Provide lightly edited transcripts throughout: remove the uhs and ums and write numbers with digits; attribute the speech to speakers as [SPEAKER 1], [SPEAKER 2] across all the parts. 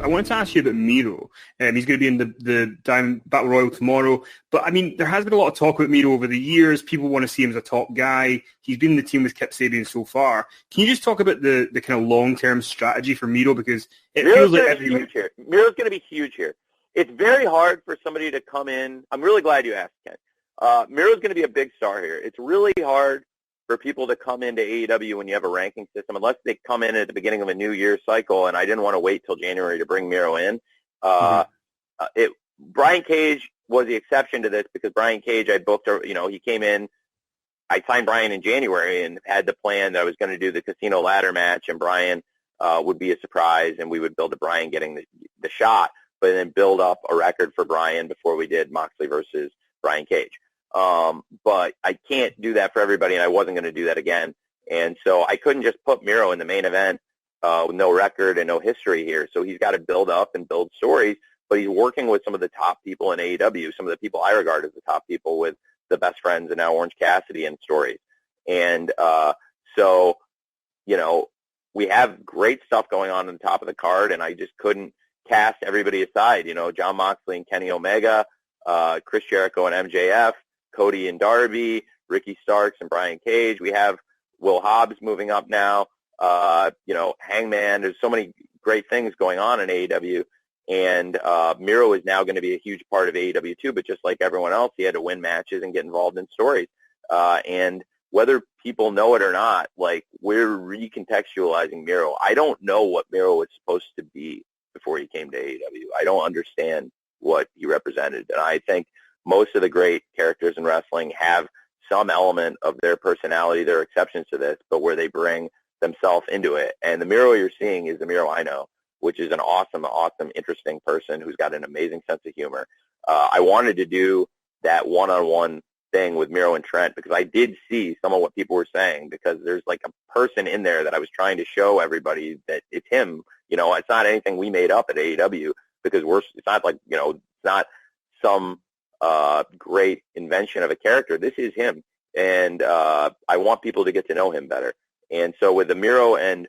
[SPEAKER 1] I wanted to ask you about Miro. He's going to be in the Diamond Battle Royal tomorrow. But, I mean, there has been a lot of talk about Miro over the years. People want to see him as a top guy. He's been in the team with Kip Sabian so far. Can you just talk about the kind of long-term strategy for Miro? Because it feels like every week...
[SPEAKER 2] Miro's going to be huge here. It's very hard for somebody to come in. I'm really glad you asked, Ken. Miro's going to be a big star here. It's really hard for people to come into AEW when you have a ranking system, unless they come in at the beginning of a new year cycle, and I didn't want to wait till January to bring Miro in. Brian Cage was the exception to this because Brian Cage, I booked, he came in, I signed Brian in January and had the plan that I was going to do the casino ladder match, and Brian would be a surprise, and we would build to Brian getting the shot, but then build up a record for Brian before we did Moxley versus Brian Cage. But I can't do that for everybody, and I wasn't going to do that again. And so I couldn't just put Miro in the main event with no record and no history here. So he's got to build up and build stories, but he's working with some of the top people in AEW, some of the people I regard as the top people with the Best Friends and now Orange Cassidy and stories. And so, we have great stuff going on the top of the card, and I just couldn't cast everybody aside. Jon Moxley and Kenny Omega, Chris Jericho and MJF, Cody and Darby, Ricky Starks and Brian Cage. We have Will Hobbs moving up now. Hangman. There's so many great things going on in AEW. And Miro is now going to be a huge part of AEW too, but just like everyone else, he had to win matches and get involved in stories. And whether people know it or not, we're recontextualizing Miro. I don't know what Miro was supposed to be before he came to AEW. I don't understand what he represented. And I think most of the great characters in wrestling have some element of their personality. There are exceptions to this, but where they bring themselves into it. And the Miro you're seeing is the Miro I know, which is an awesome, interesting person who's got an amazing sense of humor. I wanted to do that one-on-one thing with Miro and Trent because I did see some of what people were saying, because there's a person in there that I was trying to show everybody that it's him. It's not anything we made up at AEW, because it's not it's not some great invention of a character. This is him, and I want people to get to know him better. And so with the Miro and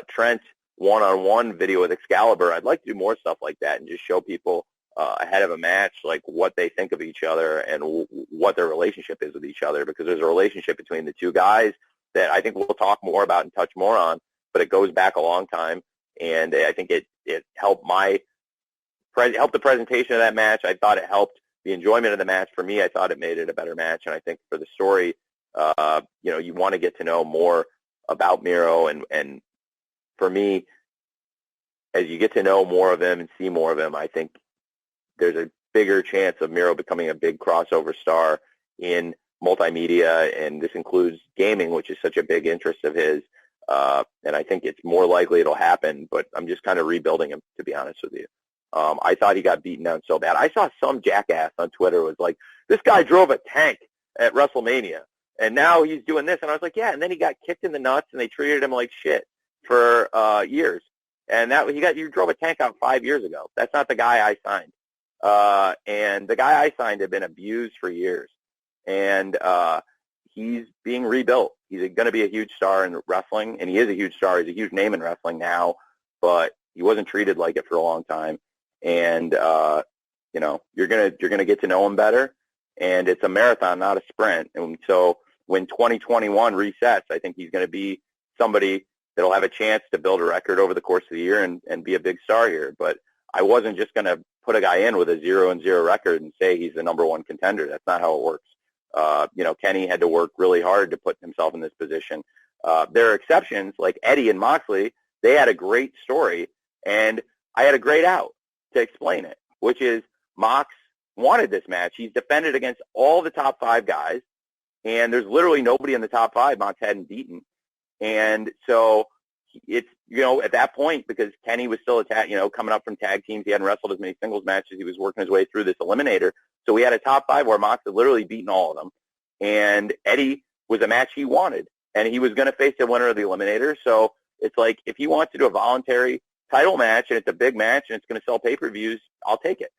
[SPEAKER 2] Trent one-on-one video with Excalibur, I'd like to do more stuff like that and just show people ahead of a match what they think of each other and what their relationship is with each other, because there's a relationship between the two guys that I think we'll talk more about and touch more on, but it goes back a long time, and I think it helped helped the presentation of that match. I thought it helped the enjoyment of the match. For me, I thought it made it a better match, and I think for the story, you want to get to know more about Miro, and for me, as you get to know more of him and see more of him, I think there's a bigger chance of Miro becoming a big crossover star in multimedia, and this includes gaming, which is such a big interest of his, and I think it's more likely it'll happen, but I'm just kind of rebuilding him, to be honest with you. I thought he got beaten down so bad. I saw some jackass on Twitter was like, this guy drove a tank at WrestleMania, and now he's doing this. And I was like, yeah, and then he got kicked in the nuts, and they treated him like shit for years. And you drove a tank out 5 years ago. That's not the guy I signed. And the guy I signed had been abused for years. And he's being rebuilt. He's going to be a huge star in wrestling, and he is a huge star. He's a huge name in wrestling now, but he wasn't treated like it for a long time. And you're gonna get to know him better, and it's a marathon, not a sprint. And so when 2021 resets, I think he's going to be somebody that'll have a chance to build a record over the course of the year and be a big star here. But I wasn't just going to put a guy in with a 0-0 record and say he's the number one contender. That's not how it works. Kenny had to work really hard to put himself in this position. There are exceptions like Eddie and Moxley. They had a great story, and I had a great out to explain it, which is Mox wanted this match. He's defended against all the top 5 guys, and there's literally nobody in the top 5 Mox hadn't beaten. And so it's, at that point, because Kenny was still coming up from tag teams, he hadn't wrestled as many singles matches. He was working his way through this eliminator. So we had a top 5 where Mox had literally beaten all of them. And Eddie was a match he wanted, and he was going to face the winner of the eliminator. So it's like, if he wants to do a voluntary title match and it's a big match and it's going to sell pay-per-views, I'll take it.